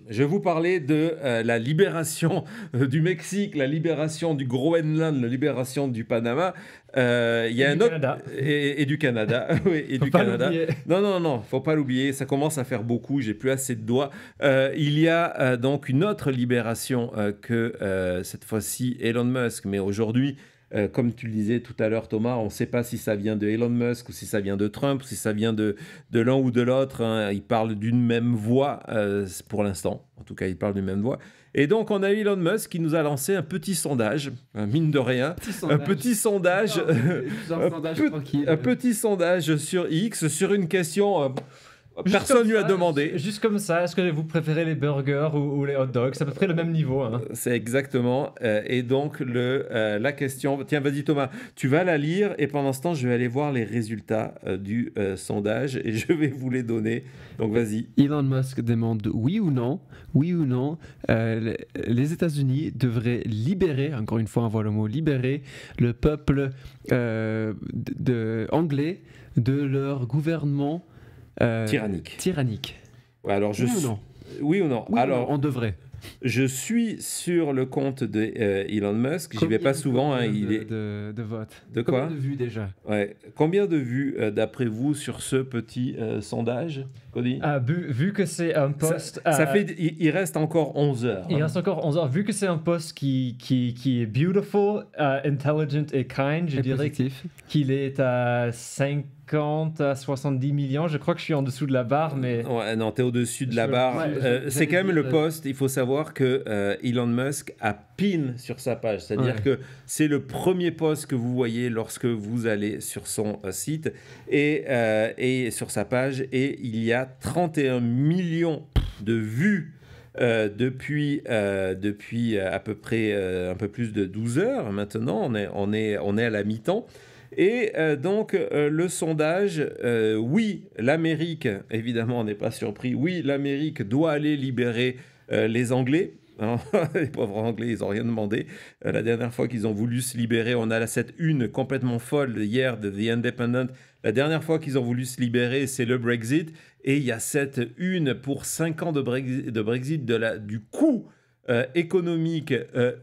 Je vais vous parler de la libération du Mexique, la libération du Groenland, la libération du Panama. Il y Et a du un autre Canada. et du Canada, oui, et Faut du pas Canada. l'oublier. Non, non, non, faut pas l'oublier. Ça commence à faire beaucoup. J'ai plus assez de doigts. Il y a donc une autre libération que cette fois-ci Elon Musk, mais aujourd'hui. Comme tu le disais tout à l'heure, Thomas, on ne sait pas si ça vient de Elon Musk ou si ça vient de Trump, ou si ça vient de l'un ou de l'autre. Hein. Ils parlent d'une même voix pour l'instant. En tout cas, ils parlent d'une même voix. Et donc, on a eu Elon Musk qui nous a lancé un petit sondage, mine de rien. Un petit sondage, un petit sondage sur X, sur une question. Personne ne lui a demandé. Juste comme ça, est-ce que vous préférez les burgers ou les hot dogs? C'est à peu près le même niveau. Hein. C'est exactement. Et donc, la question... Tiens, vas-y Thomas, tu vas la lire et pendant ce temps, je vais aller voir les résultats du sondage et je vais vous les donner. Donc, vas-y. Elon Musk demande oui ou non, les États-Unis devraient libérer, encore une fois on voit le mot libérer, le peuple anglais de leur gouvernement tyrannique. Ouais, alors, Oui ou non? Oui ou non? Oui alors, ou non, on devrait. Je suis sur le compte de Elon Musk. J'y vais pas souvent. Hein, de votes. De quoi? Combien de vues déjà? Ouais. Combien de vues, d'après vous, sur ce petit sondage, Cody? Vu que c'est un post... Il reste encore 11 heures. Il reste encore 11 heures. Vu que c'est un post qui est beautiful, intelligent et kind, je dirais qu'il est à 50 à 70 millions. Je crois que je suis en dessous de la barre, mais... Ouais, non, t'es au-dessus de la barre. C'est quand même le post. Il faut savoir que Elon Musk a pin sur sa page. C'est-à-dire que c'est le premier post que vous voyez lorsque vous allez sur son site et sur sa page. Et il y a 31 millions de vues depuis à peu près un peu plus de 12 heures. Maintenant, on est à la mi-temps. Et donc, le sondage, oui, l'Amérique, évidemment, on n'est pas surpris, oui, l'Amérique doit aller libérer les Anglais. Hein, les pauvres Anglais, ils n'ont rien demandé. La dernière fois qu'ils ont voulu se libérer, on a cette une complètement folle hier de The Independent. La dernière fois qu'ils ont voulu se libérer, c'est le Brexit. Et il y a cette une pour 5 ans de Brexit, du coût économique,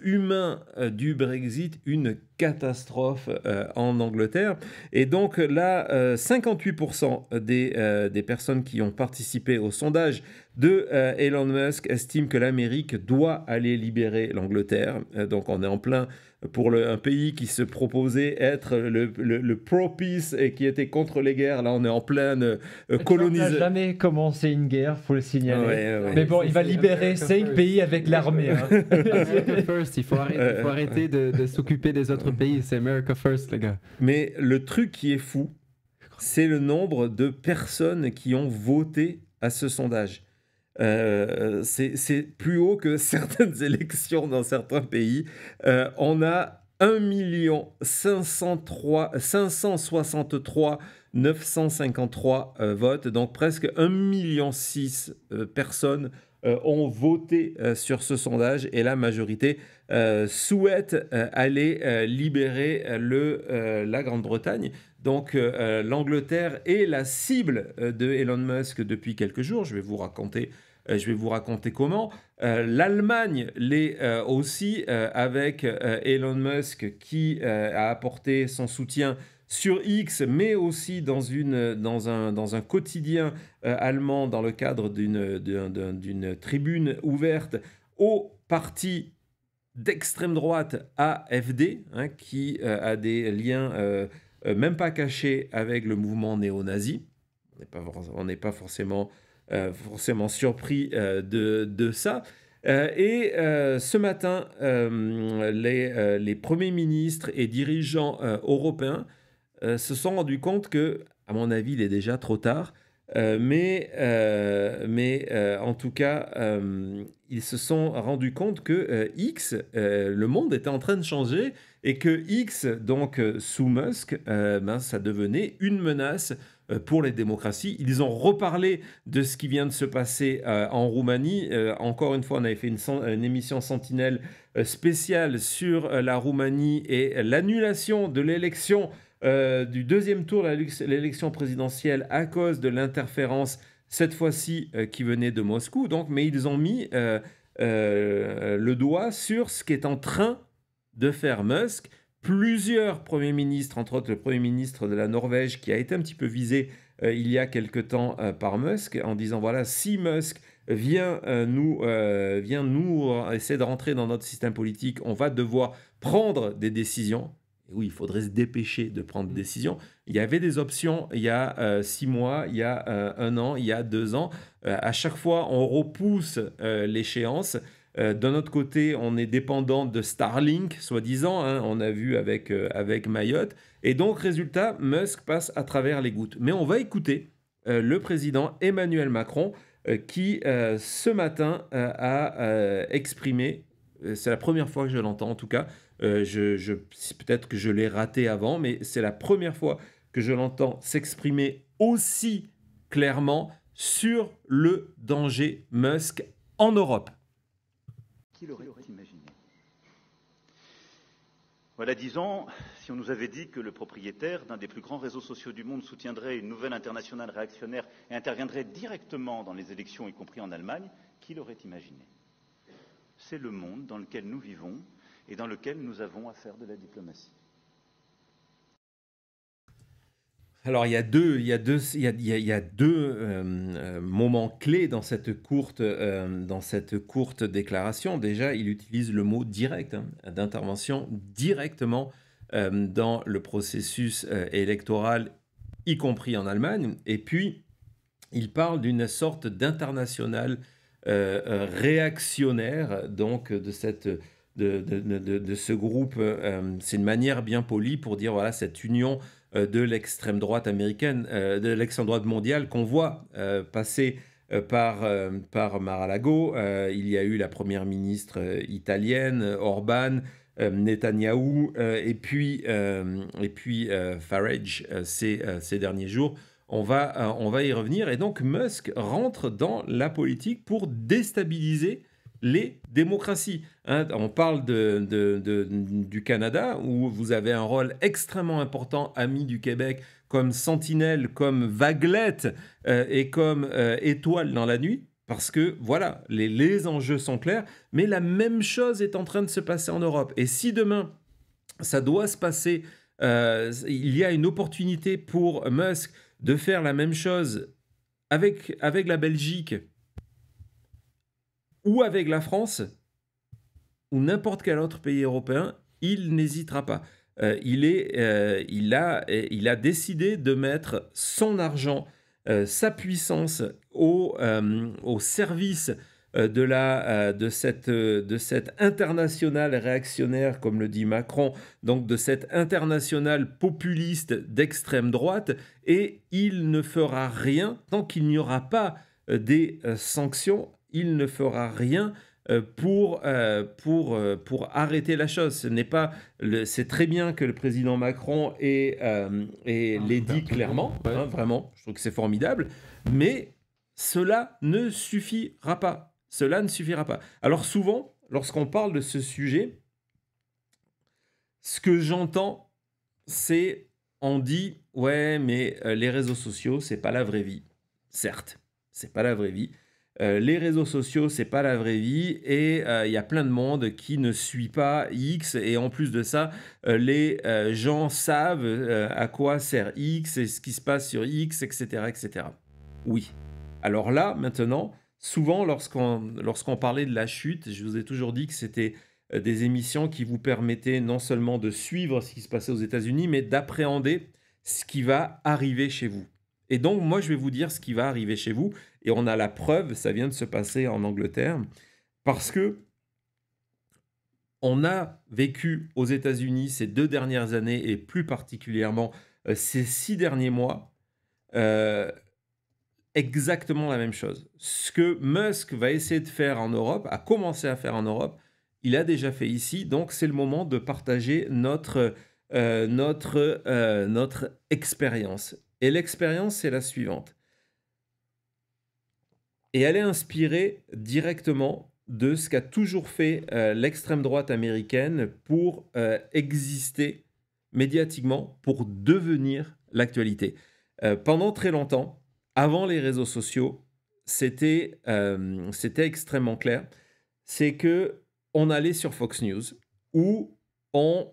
humain du Brexit, une catastrophe en Angleterre. Et donc là, 58% des personnes qui ont participé au sondage de Elon Musk estiment que l'Amérique doit aller libérer l'Angleterre. Donc on est en plein pour un pays qui se proposait être le pro-peace et qui était contre les guerres. Là, on est en pleine colonisation. Il n'a jamais commencé une guerre, il faut le signaler. Ouais. Mais bon, il va libérer 5 pays avec l'armée. Hein. America first, il faut arrêter de s'occuper des autres pays. C'est America first, les gars. Mais le truc qui est fou, c'est le nombre de personnes qui ont voté à ce sondage. C'est plus haut que certaines élections dans certains pays. On a 1 563 953 votes, donc presque 1,6 million personnes ont voté sur ce sondage et la majorité souhaite aller libérer la Grande-Bretagne. Donc l'Angleterre est la cible de Elon Musk depuis quelques jours. Je vais vous raconter comment. L'Allemagne l'est aussi avec Elon Musk qui a apporté son soutien sur X, mais aussi dans un quotidien allemand dans le cadre d'une tribune ouverte au parti d'extrême droite AfD, hein, qui a des liens même pas cachés avec le mouvement néo-nazi. On n'est pas forcément surpris de ça. Et ce matin, les premiers ministres et dirigeants européens se sont rendus compte que, à mon avis, il est déjà trop tard, mais en tout cas, ils se sont rendus compte que X, le monde était en train de changer et que X, donc sous Musk, ça devenait une menace pour les démocraties. Ils ont reparlé de ce qui vient de se passer en Roumanie. Encore une fois, on avait fait une émission Sentinelle spéciale sur la Roumanie et l'annulation de l'élection du deuxième tour de l'élection présidentielle à cause de l'interférence cette fois-ci qui venait de Moscou, donc, mais ils ont mis le doigt sur ce qu'est en train de faire Musk. Plusieurs premiers ministres, entre autres le premier ministre de la Norvège, qui a été un petit peu visé il y a quelque temps par Musk, en disant, voilà, si Musk vient nous essayer de rentrer dans notre système politique, on va devoir prendre des décisions. Et oui, il faudrait se dépêcher de prendre des décisions. Il y avait des options il y a 6 mois, il y a 1 an, il y a 2 ans. À chaque fois, on repousse l'échéance. D'un autre côté, on est dépendant de Starlink, soi-disant, hein, on a vu avec Mayotte. Et donc, résultat, Musk passe à travers les gouttes. Mais on va écouter le président Emmanuel Macron qui, ce matin, a exprimé, c'est la première fois que je l'entends en tout cas, peut-être que je l'ai raté avant, mais c'est la première fois que je l'entends s'exprimer aussi clairement sur le danger Musk en Europe. Qui l'aurait imaginé? Voilà 10 ans, si on nous avait dit que le propriétaire d'un des plus grands réseaux sociaux du monde soutiendrait une nouvelle internationale réactionnaire et interviendrait directement dans les élections, y compris en Allemagne, qui l'aurait imaginé? C'est le monde dans lequel nous vivons et dans lequel nous avons à faire de la diplomatie. Alors, il y a deux moments clés dans cette courte déclaration. Déjà, il utilise le mot direct, d'intervention directement dans le processus électoral, y compris en Allemagne. Et puis, il parle d'une sorte d'international réactionnaire, donc de ce groupe. C'est une manière bien polie pour dire, voilà, cette union de l'extrême droite américaine, de l'extrême droite mondiale qu'on voit passer par Mar-a-Lago. Il y a eu la première ministre italienne, Orban, Netanyahou, et puis Farage ces derniers jours. On va y revenir. Et donc Musk rentre dans la politique pour déstabiliser les démocraties. Hein, on parle du Canada, où vous avez un rôle extrêmement important, ami du Québec, comme sentinelle, comme vaguelette et comme étoile dans la nuit, parce que, voilà, les enjeux sont clairs, mais la même chose est en train de se passer en Europe. Et si demain, ça doit se passer, il y a une opportunité pour Musk de faire la même chose avec la Belgique, ou avec la France, ou n'importe quel autre pays européen, il n'hésitera pas. Il a décidé de mettre son argent, sa puissance au service de cette internationale réactionnaire, comme le dit Macron, donc de cette internationale populiste d'extrême droite, et il ne fera rien tant qu'il n'y aura pas des sanctions. Il ne fera rien pour arrêter la chose. C'est très bien que le président Macron l'ait dit clairement, hein, vraiment, je trouve que c'est formidable, mais cela ne suffira pas. Cela ne suffira pas. Alors souvent, lorsqu'on parle de ce sujet, ce que j'entends, c'est, on dit, ouais, mais les réseaux sociaux, c'est pas la vraie vie. Certes, c'est pas la vraie vie. Les réseaux sociaux, c'est pas la vraie vie, et il y a plein de monde qui ne suit pas X, et en plus de ça, les gens savent à quoi sert X et ce qui se passe sur X, etc., etc. Oui. Alors là, maintenant, souvent, lorsqu'on parlait de la chute, je vous ai toujours dit que c'était des émissions qui vous permettaient non seulement de suivre ce qui se passait aux États-Unis, mais d'appréhender ce qui va arriver chez vous. Et donc, moi, je vais vous dire ce qui va arriver chez vous. Et on a la preuve, ça vient de se passer en Angleterre, parce que on a vécu aux États-Unis ces 2 dernières années, et plus particulièrement ces 6 derniers mois, exactement la même chose. Ce que Musk va essayer de faire en Europe, a commencé à faire en Europe, il a déjà fait ici. Donc, c'est le moment de partager notre expérience. Et l'expérience, c'est la suivante. Et elle est inspirée directement de ce qu'a toujours fait l'extrême droite américaine pour exister médiatiquement, pour devenir l'actualité. Pendant très longtemps, avant les réseaux sociaux, c'était extrêmement clair. C'est que on allait sur Fox News où on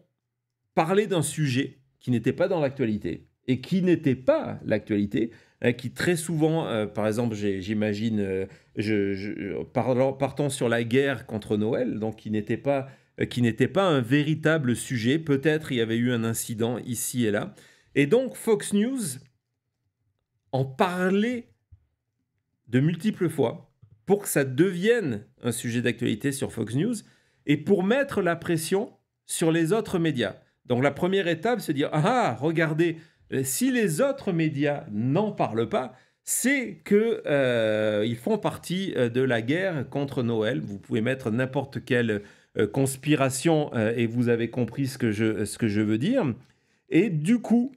parlait d'un sujet qui n'était pas dans l'actualité et qui n'était pas l'actualité, qui très souvent, par exemple, j'imagine, partant sur la guerre contre Noël, donc qui n'était pas un véritable sujet. Peut-être il y avait eu un incident ici et là. Et donc Fox News en parlait de multiples fois pour que ça devienne un sujet d'actualité sur Fox News et pour mettre la pression sur les autres médias. Donc la première étape, c'est de dire « Ah, regardez, si les autres médias n'en parlent pas, c'est qu'ils font partie de la guerre contre Noël. » Vous pouvez mettre n'importe quelle conspiration et vous avez compris ce que je veux dire. Et du coup,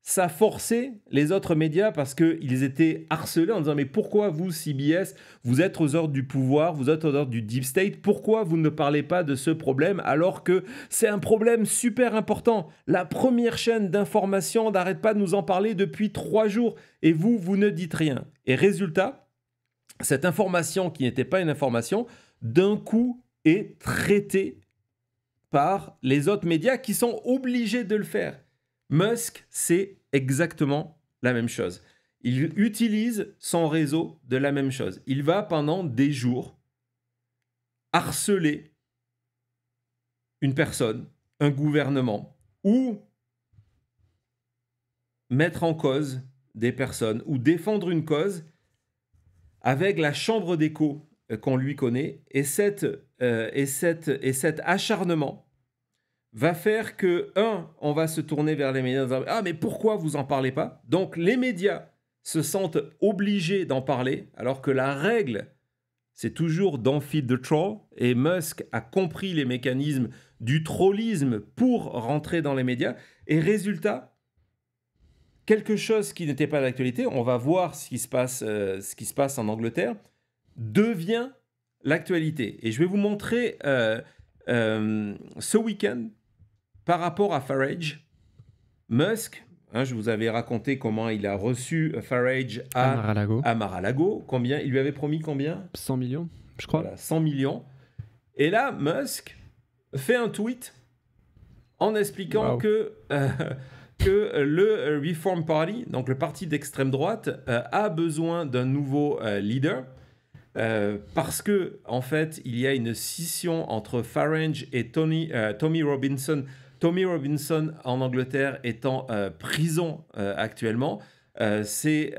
ça forçait les autres médias parce qu'ils étaient harcelés en disant « Mais pourquoi vous, CBS, vous êtes aux ordres du pouvoir, vous êtes aux ordres du Deep State, pourquoi vous ne parlez pas de ce problème alors que c'est un problème super important? La première chaîne d'information n'arrête pas de nous en parler depuis 3 jours et vous ne dites rien. » Et résultat, cette information qui n'était pas une information, d'un coup est traitée par les autres médias qui sont obligés de le faire. Musk, c'est exactement la même chose. Il utilise son réseau de la même chose. Il va pendant des jours harceler une personne, un gouvernement, ou mettre en cause des personnes, ou défendre une cause avec la chambre d'écho qu'on lui connaît. Et cet acharnement va faire que, on va se tourner vers les médias en disant « Ah, mais pourquoi vous n'en parlez pas ?» Donc, les médias se sentent obligés d'en parler, alors que la règle, c'est toujours « Don't feed the troll ». Et Musk a compris les mécanismes du trollisme pour rentrer dans les médias. Et résultat, quelque chose qui n'était pas d'actualité, on va voir ce qui se passe en Angleterre, devient l'actualité. Et je vais vous montrer ce week-end, par rapport à Farage, Musk, je vous avais raconté comment il a reçu Farage à Mar-a-Lago. Combien, il lui avait promis combien? 100 millions, je crois. Voilà, 100 millions. Et là, Musk fait un tweet en expliquant que le Reform Party, donc le parti d'extrême droite, a besoin d'un nouveau leader. Parce que en fait, il y a une scission entre Farage et Tommy Robinson. Tommy Robinson en Angleterre est en prison actuellement. C'est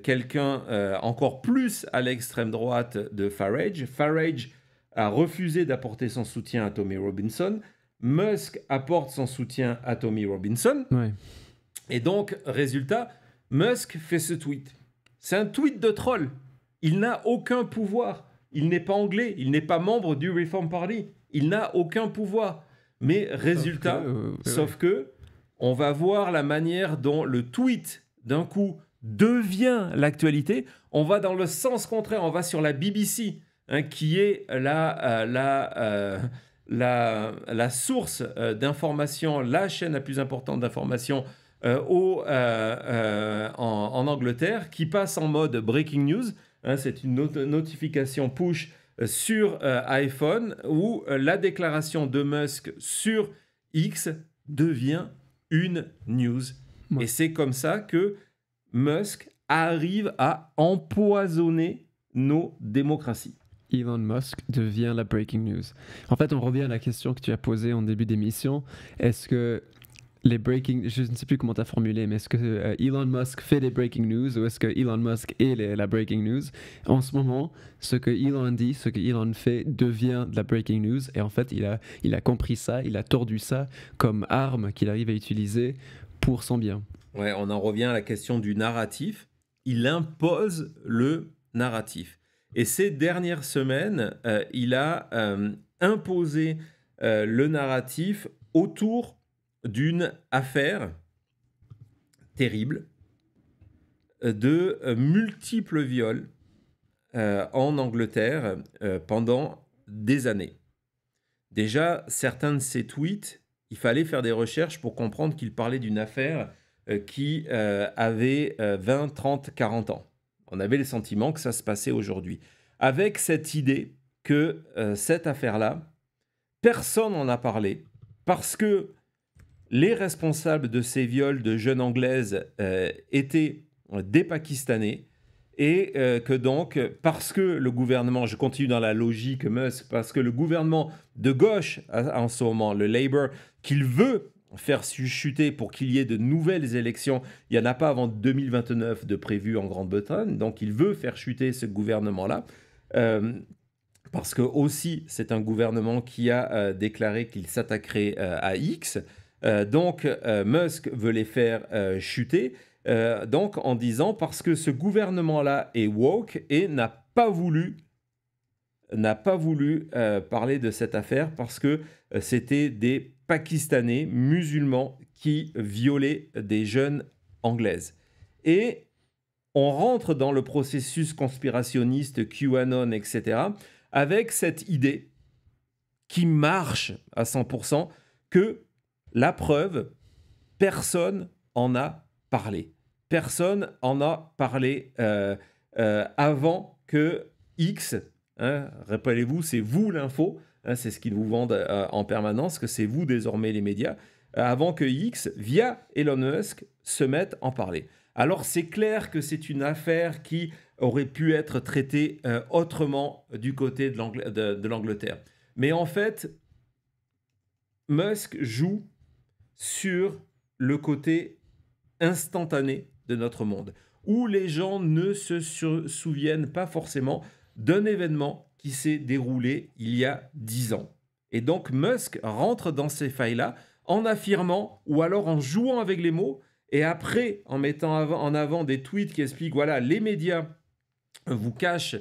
quelqu'un encore plus à l'extrême droite de Farage. Farage a refusé d'apporter son soutien à Tommy Robinson. Musk apporte son soutien à Tommy Robinson. Ouais. Et donc, résultat, Musk fait ce tweet. C'est un tweet de troll. Il n'a aucun pouvoir. Il n'est pas anglais. Il n'est pas membre du Reform Party. Il n'a aucun pouvoir. Mais résultat, sauf que on va voir la manière dont le tweet, d'un coup, devient l'actualité. On va dans le sens contraire. On va sur la BBC, qui est la source d'information, la chaîne la plus importante d'information en Angleterre, qui passe en mode breaking news. C'est une notification push sur iPhone où la déclaration de Musk sur X devient une news. Ouais. Et c'est comme ça que Musk arrive à empoisonner nos démocraties. Elon Musk devient la breaking news. En fait, on revient à la question que tu as posée en début d'émission. Est-ce que les breaking... Je ne sais plus comment tu as formulé, mais est-ce que Elon Musk fait des breaking news ou est-ce que Elon Musk est la breaking news? En ce moment, ce que Elon dit, ce que Elon fait devient de la breaking news. Et en fait, il a compris ça, il a tordu ça comme arme qu'il arrive à utiliser pour son bien. Ouais, on en revient à la question du narratif. Il impose le narratif. Et ces dernières semaines, il a imposé le narratif autour d'une affaire terrible de multiples viols en Angleterre pendant des années. Déjà, certains de ces tweets, il fallait faire des recherches pour comprendre qu'il parlait d'une affaire qui avait 20, 30, 40 ans. On avait le sentiment que ça se passait aujourd'hui. Avec cette idée que cette affaire-là, personne n'en a parlé parce que les responsables de ces viols de jeunes Anglaises étaient des Pakistanais et que donc, parce que le gouvernement, je continue dans la logique Musk, parce que le gouvernement de gauche en ce moment, le Labour, qu'il veut faire chuter pour qu'il y ait de nouvelles élections, il n'y en a pas avant 2029 de prévu en Grande-Bretagne, donc il veut faire chuter ce gouvernement-là. Parce que aussi, c'est un gouvernement qui a déclaré qu'il s'attaquerait à X. Donc, Musk veut les faire chuter. Donc, en disant, parce que ce gouvernement-là est woke et n'a pas voulu parler de cette affaire parce que c'était des Pakistanais musulmans qui violaient des jeunes Anglaises. Et on rentre dans le processus conspirationniste, QAnon, etc., avec cette idée qui marche à 100%, que la preuve, personne en a parlé. Personne en a parlé avant que X, rappelez-vous, c'est vous l'info, c'est ce qu'ils vous vendent en permanence, que c'est vous désormais les médias, avant que X, via Elon Musk, se mette à en parler. Alors c'est clair que c'est une affaire qui aurait pu être traitée autrement du côté de l'Angleterre. Mais en fait, Musk joue sur le côté instantané de notre monde, où les gens ne se souviennent pas forcément d'un événement qui s'est déroulé il y a 10 ans. Et donc Musk rentre dans ces failles-là en affirmant, ou alors en jouant avec les mots, et après en mettant en avant des tweets qui expliquent, voilà, les médias vous cachent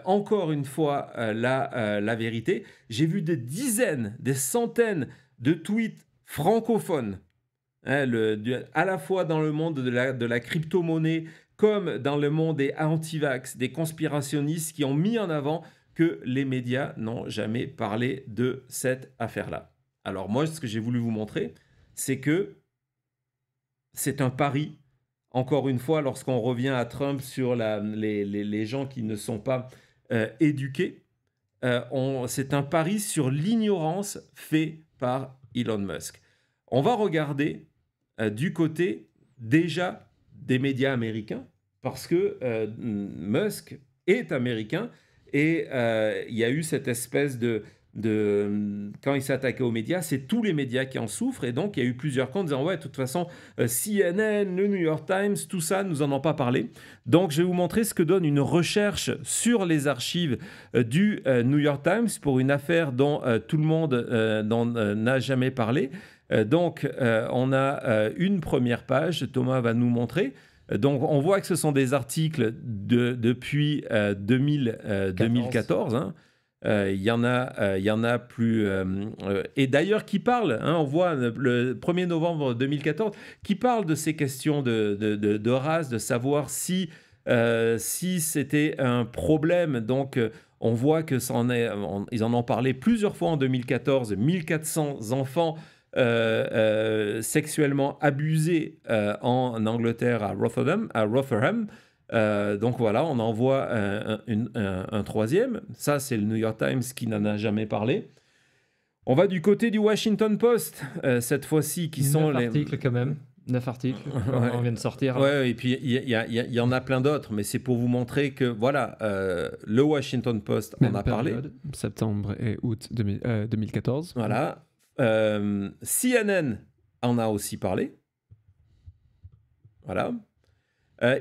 encore une fois la vérité. J'ai vu des dizaines, des centaines de tweets francophones, à la fois dans le monde de la crypto-monnaie, comme dans le monde des anti-vax, des conspirationnistes qui ont mis en avant que les médias n'ont jamais parlé de cette affaire-là. Alors moi, ce que j'ai voulu vous montrer, c'est que c'est un pari. Encore une fois, lorsqu'on revient à Trump sur les gens qui ne sont pas éduqués, c'est un pari sur l'ignorance fait par Elon Musk. On va regarder du côté déjà des médias américains, parce que Musk est américain et il y a eu cette espèce quand il s'attaquait aux médias, c'est tous les médias qui en souffrent, et donc il y a eu plusieurs comptes disant ouais, de toute façon CNN, le New York Times, tout ça, nous en ont pas parlé. Donc je vais vous montrer ce que donne une recherche sur les archives du New York Times pour une affaire dont tout le monde n'a jamais parlé. Donc on a une première page, Thomas va nous montrer. Donc on voit que ce sont des articles depuis 2014, hein. Il y en a plus... et d'ailleurs, qui parle, hein, on voit le 1er novembre 2014, qui parle de ces questions de race, de savoir si c'était un problème. Donc, on voit que ils en ont parlé plusieurs fois en 2014, 1400 enfants sexuellement abusés en Angleterre à Rotherham. Donc voilà, on en voit un troisième. Ça, c'est le New York Times qui n'en a jamais parlé. On va du côté du Washington Post, cette fois-ci, qui sont 9 articles quand même. 9 articles, ouais. On vient de sortir. Ouais, et puis il y en a plein d'autres, mais c'est pour vous montrer que, voilà, le Washington Post en a parlé. Septembre et août 2014. Voilà. CNN en a aussi parlé. Voilà.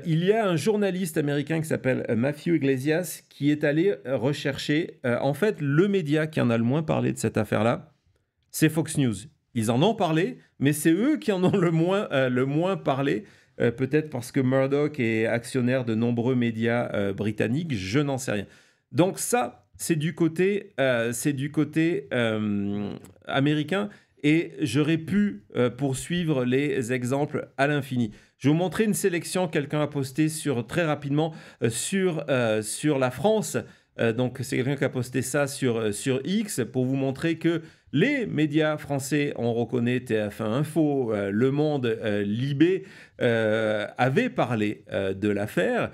Il y a un journaliste américain qui s'appelle Matthew Iglesias qui est allé rechercher, en fait, le média qui en a le moins parlé de cette affaire-là, c'est Fox News. Ils en ont parlé, mais c'est eux qui en ont le moins parlé, peut-être parce que Murdoch est actionnaire de nombreux médias britanniques, je n'en sais rien. Donc ça, c'est du côté américain, et j'aurais pu poursuivre les exemples à l'infini. Je vais vous montrer une sélection, quelqu'un a posté très rapidement sur la France. Donc c'est quelqu'un qui a posté ça sur X pour vous montrer que les médias français, on reconnaît TF1 Info, Le Monde, Libé, avaient parlé de l'affaire.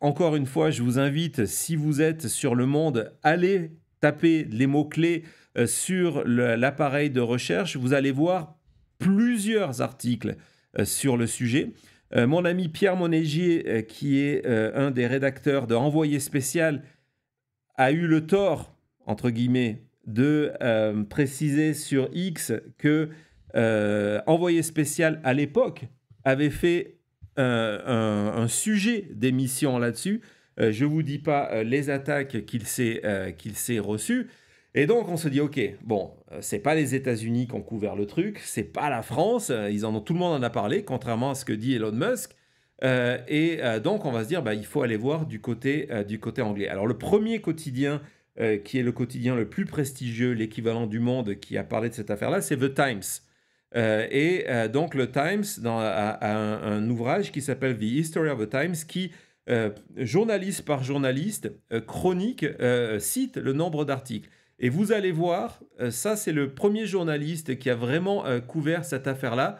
Encore une fois, je vous invite, si vous êtes sur Le Monde, allez taper les mots-clés sur l'appareil de recherche. Vous allez voir plusieurs articles sur le sujet. Mon ami Pierre Monégier, qui est un des rédacteurs de Envoyé spécial, a eu le tort, entre guillemets, de préciser sur X que Envoyé spécial, à l'époque, avait fait un sujet d'émission là-dessus. Je ne vous dis pas les attaques qu'il s'est reçues. Et donc, on se dit, OK, bon, c'est pas les États-Unis qui ont couvert le truc, c'est pas la France, tout le monde en a parlé, contrairement à ce que dit Elon Musk. Donc, on va se dire, il faut aller voir du côté anglais. Alors, le premier quotidien, qui est le quotidien le plus prestigieux, l'équivalent du Monde, qui a parlé de cette affaire-là, c'est The Times. Donc, le Times a un ouvrage qui s'appelle The History of the Times, qui, journaliste par journaliste, chronique, cite le nombre d'articles. Et vous allez voir, ça c'est le premier journaliste qui a vraiment couvert cette affaire-là.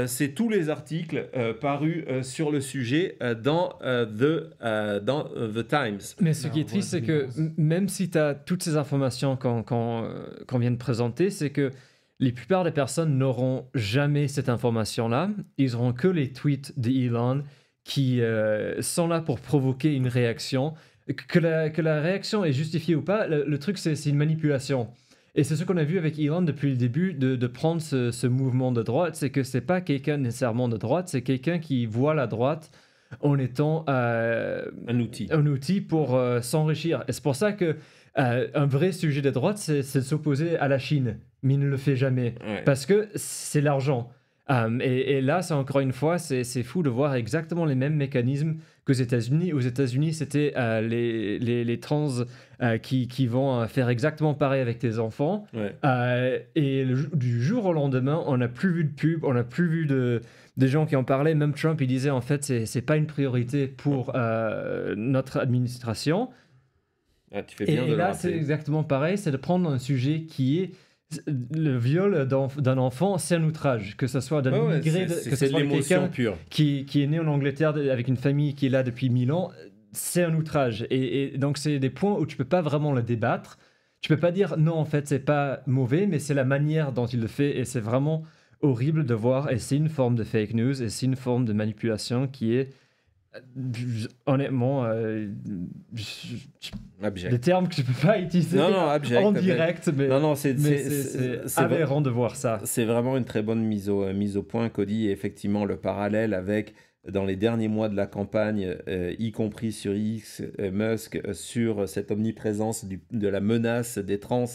C'est tous les articles parus sur le sujet dans The Times. Mais ce qui est triste, c'est que même si tu as toutes ces informations qu'on vient de présenter, c'est que la plupart des personnes n'auront jamais cette information-là. Ils n'auront que les tweets d'Elon qui sont là pour provoquer une réaction. Que la réaction est justifiée ou pas, le truc, c'est une manipulation. Et c'est ce qu'on a vu avec Elon depuis le début de prendre ce mouvement de droite, c'est que c'est pas quelqu'un nécessairement de droite, c'est quelqu'un qui voit la droite en étant un outil pour s'enrichir. Et c'est pour ça que un vrai sujet de droite, c'est de s'opposer à la Chine, mais il ne le fait jamais, parce que c'est l'argent. Et là, c'est encore une fois, c'est fou de voir exactement les mêmes mécanismes qu'aux États-Unis. Aux États-Unis, c'était les trans qui vont faire exactement pareil avec tes enfants. Et du jour au lendemain, on n'a plus vu de pub, on n'a plus vu des gens qui en parlaient. Même Trump, il disait en fait, c'est pas une priorité pour notre administration. Tu fais bien de le là, rappeler. c'est exactement pareil, c'est de prendre un sujet qui est le viol d'un enfant, c'est un outrage, que ce soit d'un immigré, que ce soit quelqu'un qui est né en Angleterre avec une famille qui est là depuis 1000 ans, c'est un outrage. Et donc, c'est des points où tu peux pas vraiment le débattre. Tu peux pas dire non, en fait, c'est pas mauvais, mais c'est la manière dont il le fait, et c'est vraiment horrible de voir. Et c'est une forme de fake news, et c'est une forme de manipulation qui est honnêtement abject. Des termes que je peux pas utiliser abject, en direct, mais c'est aberrant de voir ça. C'est vraiment une très bonne mise au point, Cody. Et effectivement, le parallèle avec, dans les derniers mois de la campagne, y compris sur X, Musk, sur cette omniprésence de la menace des trans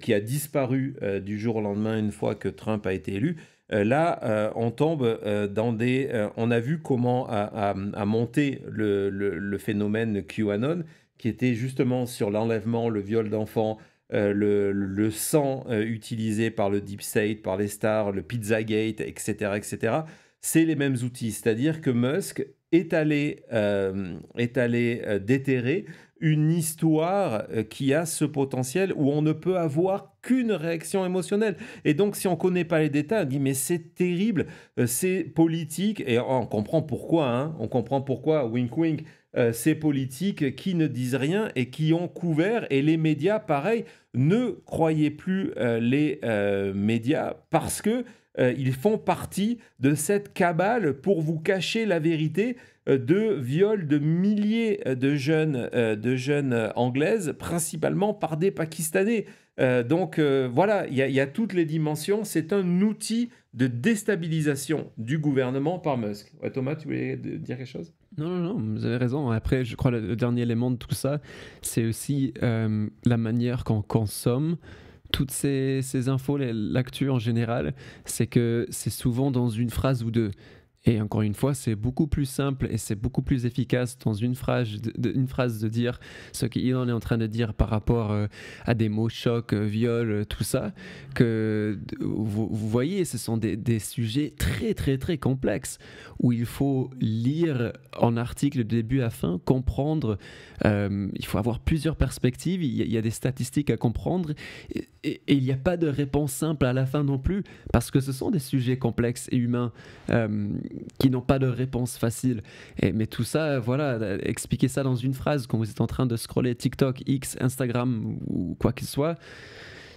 qui a disparu du jour au lendemain une fois que Trump a été élu. Là, on tombe dans on a vu comment a monté le phénomène QAnon, qui était justement sur l'enlèvement, le viol d'enfants, le sang utilisé par le Deep State, par les stars, le Pizzagate, etc., etc. C'est les mêmes outils. C'est-à-dire que Musk est allé déterrer une histoire qui a ce potentiel où on ne peut avoir qu'une réaction émotionnelle. Et donc, si on ne connaît pas les détails, on dit, mais c'est terrible, c'est politique, et on comprend pourquoi, on comprend pourquoi, wink wink, ces politiques qui ne disent rien et qui ont couvert, et les médias, pareil, ne croyez plus les médias parce que ils font partie de cette cabale pour vous cacher la vérité de viol de milliers de jeunes anglaises, principalement par des Pakistanais. Donc voilà, il y a toutes les dimensions. C'est un outil de déstabilisation du gouvernement par Musk. Ouais, Thomas, tu voulais dire quelque chose ? Non, vous avez raison. Après, je crois que le dernier élément de tout ça, c'est aussi la manière qu'on consomme toutes ces infos, l'actu en général, c'est que c'est souvent dans une phrase ou deux. Et encore une fois, c'est beaucoup plus simple et c'est beaucoup plus efficace dans une phrase de dire ce qu'Elon est en train de dire par rapport à des mots chocs, viol, tout ça, que vous voyez, ce sont des sujets très, très, très complexes où il faut lire en article de début à fin, comprendre, il faut avoir plusieurs perspectives, il y a des statistiques à comprendre et il n'y a pas de réponse simple à la fin non plus parce que ce sont des sujets complexes et humains. qui n'ont pas de réponse facile. Mais tout ça, voilà, expliquer ça dans une phrase quand vous êtes en train de scroller TikTok, X, Instagram ou quoi qu'il soit,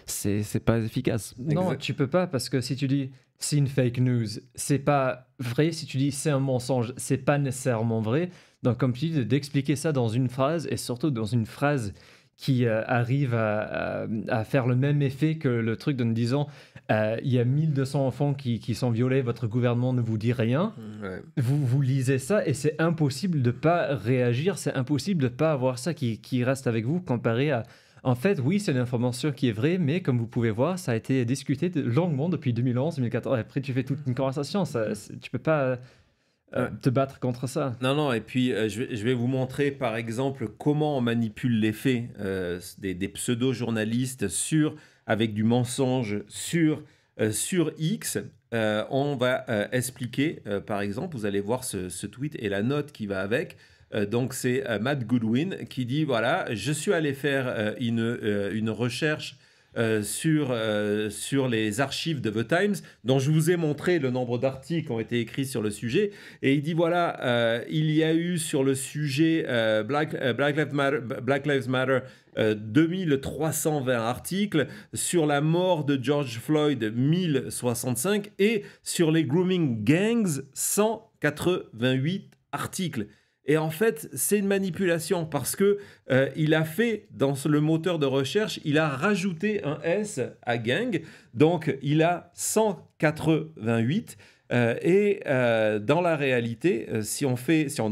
c'est pas efficace. Non, tu peux pas, parce que si tu dis c'est une fake news, c'est pas vrai. Si tu dis c'est un mensonge, c'est pas nécessairement vrai. Donc, comme tu dis, d'expliquer ça dans une phrase, et surtout dans une phrase qui arrive à faire le même effet que le truc de nous disant il y a 1200 enfants qui sont violés, votre gouvernement ne vous dit rien. Ouais. Vous lisez ça et c'est impossible de pas réagir, c'est impossible de pas avoir ça qui reste avec vous comparé à... En fait, oui, c'est une information qui est vraie, mais comme vous pouvez voir, ça a été discuté longuement depuis 2011, 2014. Après, tu fais toute une conversation, tu peux pas te battre contre ça. Non, et puis je vais vous montrer par exemple comment on manipule les faits des pseudo-journalistes avec du mensonge sur X. On va expliquer, par exemple, vous allez voir ce tweet et la note qui va avec. Donc c'est Matt Goodwin qui dit, voilà, je suis allé faire une recherche sur les archives de The Times, dont je vous ai montré le nombre d'articles qui ont été écrits sur le sujet. Et il dit, voilà, il y a eu sur le sujet Black Lives Matter 2320 articles, sur la mort de George Floyd 1065, et sur les grooming gangs 188 articles. Et en fait, c'est une manipulation parce que il a fait, dans le moteur de recherche, il a rajouté un S à gang. Donc, il a 188. Dans la réalité, si on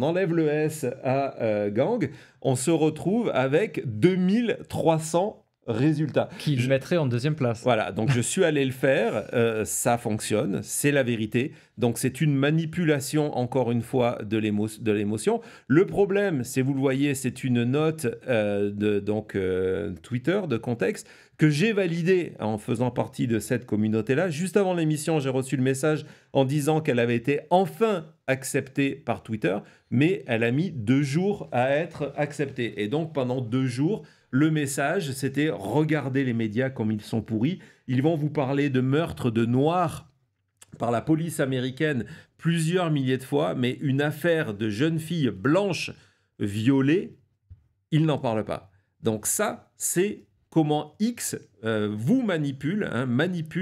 enlève le S à gang, on se retrouve avec 2300 résultats. Qui le mettrait en deuxième place. Voilà, donc je suis allé le faire, ça fonctionne, c'est la vérité. Donc c'est une manipulation, encore une fois, de l'émotion. Le problème, c'est, vous le voyez, c'est une note Twitter, de contexte, que j'ai validée en faisant partie de cette communauté-là. Juste avant l'émission, j'ai reçu le message en disant qu'elle avait été enfin acceptée par Twitter, mais elle a mis 2 jours à être acceptée. Et donc pendant 2 jours, le message, c'était « Regardez les médias comme ils sont pourris. Ils vont vous parler de meurtres de noirs par la police américaine plusieurs milliers de fois, mais une affaire de jeunes filles blanches violées, ils n'en parlent pas. » Donc ça, c'est comment X vous manipule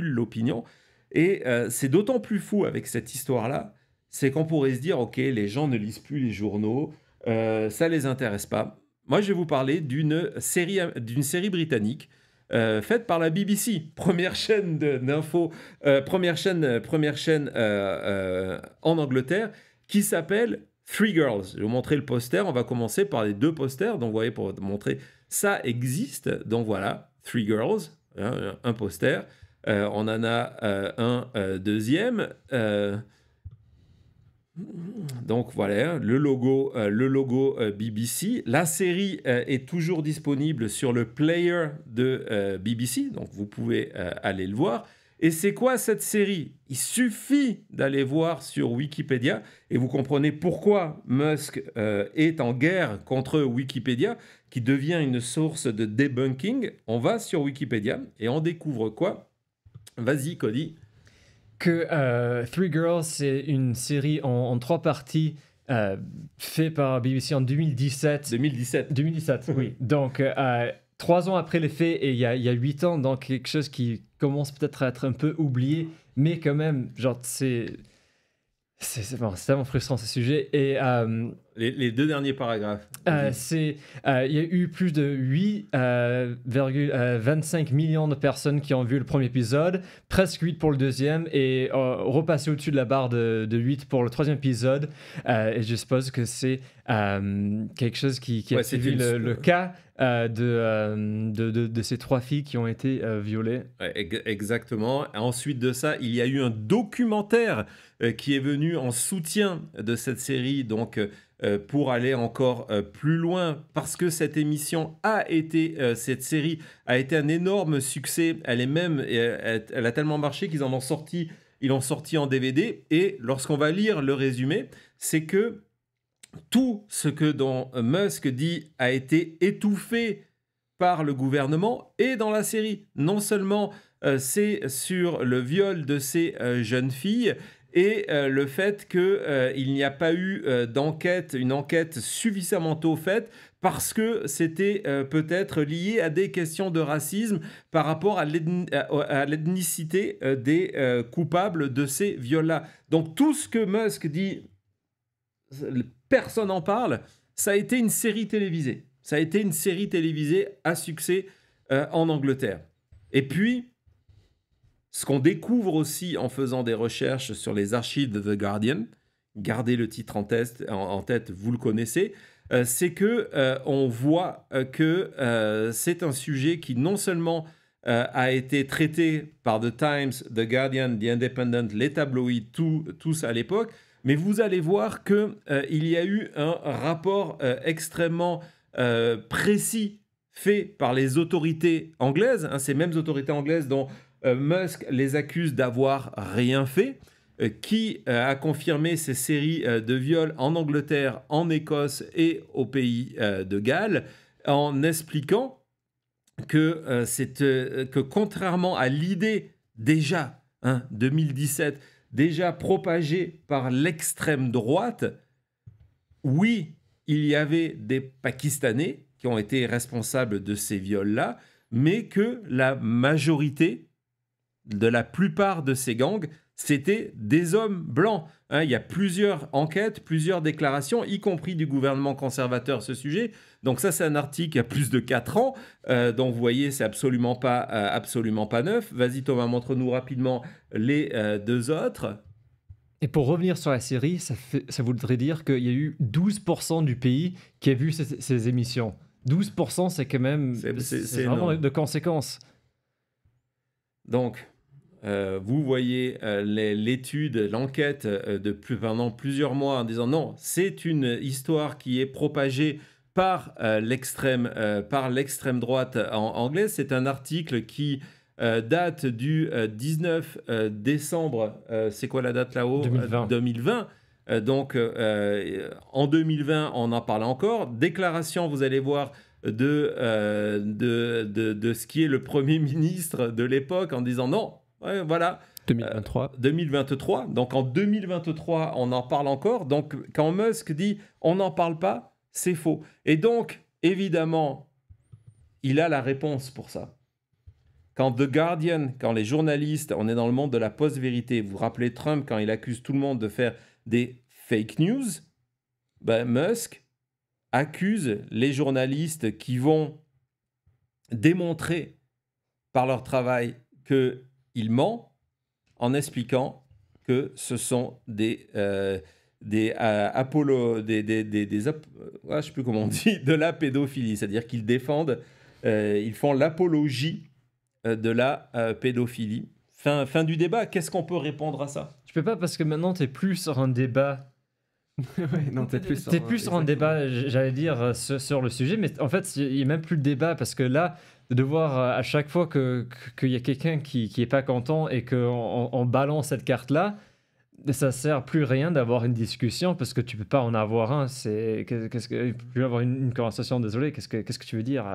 l'opinion. Et c'est d'autant plus fou avec cette histoire-là, c'est qu'on pourrait se dire « Ok, les gens ne lisent plus les journaux, ça ne les intéresse pas. » Moi, je vais vous parler d'une série britannique faite par la BBC, première chaîne d'info, première chaîne en Angleterre, qui s'appelle Three Girls. Je vais vous montrer le poster. On va commencer par les 2 posters. Donc, vous voyez, pour vous montrer, ça existe. Donc, voilà, Three Girls, un poster. On en a un deuxième. Donc voilà, le logo BBC. La série est toujours disponible sur le player de BBC, donc vous pouvez aller le voir. Et c'est quoi cette série? Il suffit d'aller voir sur Wikipédia et vous comprenez pourquoi Musk est en guerre contre Wikipédia, qui devient une source de debunking. On va sur Wikipédia et on découvre quoi? Vas-y, Cody. Que Three Girls, c'est une série en 3 parties faite par BBC en 2017. 2017, oui. Donc, 3 ans après les faits, et il y a 8 ans, donc quelque chose qui commence peut-être à être un peu oublié, mais quand même, genre, c'est tellement frustrant, ce sujet. Et les 2 derniers paragraphes. il y a eu plus de 8,25 millions de personnes qui ont vu le premier épisode, presque 8 pour le deuxième, et repassé au-dessus de la barre de 8 pour le 3e épisode. Et je suppose que c'est quelque chose qui a suivi le cas de ces 3 filles qui ont été violées. Ouais, exactement. Ensuite de ça, il y a eu un documentaire qui est venu en soutien de cette série, donc pour aller encore plus loin, parce que cette série a été un énorme succès. Elle a tellement marché qu'ils l'ont sorti en DVD. Et lorsqu'on va lire le résumé, c'est que tout ce que Musk dit a été étouffé par le gouvernement et dans la série. Non seulement c'est sur le viol de ces jeunes filles et le fait qu'il n'y a pas eu une enquête suffisamment tôt faite parce que c'était peut-être lié à des questions de racisme par rapport à l'ethnicité des coupables de ces viols-là. Donc tout ce que Musk dit, personne n'en parle, ça a été une série télévisée. Ça a été une série télévisée à succès en Angleterre. Et puis, ce qu'on découvre aussi en faisant des recherches sur les archives de The Guardian, gardez le titre en tête, vous le connaissez, c'est que on voit que c'est un sujet qui non seulement a été traité par The Times, The Guardian, The Independent, les tabloïds, tous à l'époque, mais vous allez voir qu'il y a eu un rapport extrêmement précis fait par les autorités anglaises, ces mêmes autorités anglaises dont Musk les accuse d'avoir rien fait, qui a confirmé ces séries de viols en Angleterre, en Écosse et au pays de Galles, en expliquant que contrairement à l'idée déjà, 2017, déjà propagée par l'extrême droite, oui, il y avait des Pakistanais qui ont été responsables de ces viols-là, mais que la majorité de la plupart de ces gangs, c'était des hommes blancs. Il y a plusieurs enquêtes, plusieurs déclarations, y compris du gouvernement conservateur à ce sujet. Donc ça, c'est un article qui a plus de 4 ans. Donc vous voyez, c'est absolument pas neuf. Vas-y Thomas, montre-nous rapidement les deux autres. Et pour revenir sur la série, ça voudrait dire qu'il y a eu 12% du pays qui a vu ces émissions. 12%, c'est quand même c'est vraiment de conséquences. Donc, vous voyez l'étude, l'enquête pendant plusieurs mois en disant non, c'est une histoire qui est propagée par l'extrême droite anglaise. C'est un article qui date du 19 décembre, c'est quoi la date là-haut ? 2020. Donc, en 2020, on en parle encore. Déclaration, vous allez voir, de ce qui est le Premier ministre de l'époque en disant non, voilà. 2023. Donc, en 2023, on en parle encore. Donc, quand Musk dit on n'en parle pas, c'est faux. Et donc, évidemment, il a la réponse pour ça. Quand The Guardian, quand les journalistes, on est dans le monde de la post-vérité, vous vous rappelez Trump quand il accuse tout le monde de faire des fake news, Musk accuse les journalistes qui vont démontrer par leur travail qu'il ment en expliquant que ce sont je sais plus comment on dit, de la pédophilie, c'est-à-dire qu'ils défendent, ils font l'apologie de la pédophilie. Fin du débat. Qu'est-ce qu'on peut répondre à ça ? Je peux pas parce que maintenant tu es plus sur un débat. Ouais, non, t'es plus sur un débat, j'allais dire, sur le sujet, mais en fait, il n'y a même plus de débat parce que là, de voir à chaque fois qu'il y a quelqu'un qui n'est pas content et qu'on balance cette carte-là, ça sert plus rien d'avoir une discussion parce que tu peux pas en avoir un. Tu peux avoir une conversation. Désolé, qu'est-ce que tu veux dire?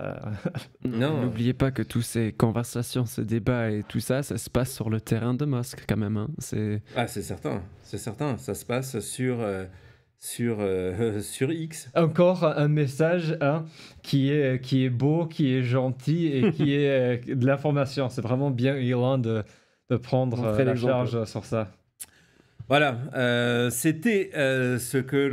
Non, n'oubliez pas que toutes ces conversations, ce débat et tout ça, ça se passe sur le terrain de Musk quand même. C'est certain, c'est certain. Ça se passe sur X. Encore un message qui est beau, qui est gentil et qui est de l'information. C'est vraiment bien Elon de prendre la charge sur ça. Voilà, c'était ce que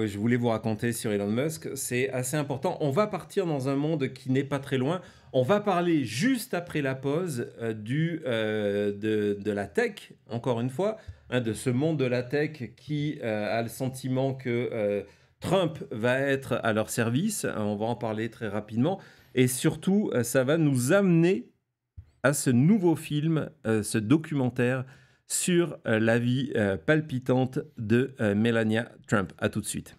je voulais vous raconter sur Elon Musk. C'est assez important. On va partir dans un monde qui n'est pas très loin. On va parler juste après la pause de la tech, encore une fois, de ce monde de la tech qui a le sentiment que Trump va être à leur service. On va en parler très rapidement. Et surtout, ça va nous amener à ce nouveau film, ce documentaire sur la vie palpitante de Melania Trump. À tout de suite.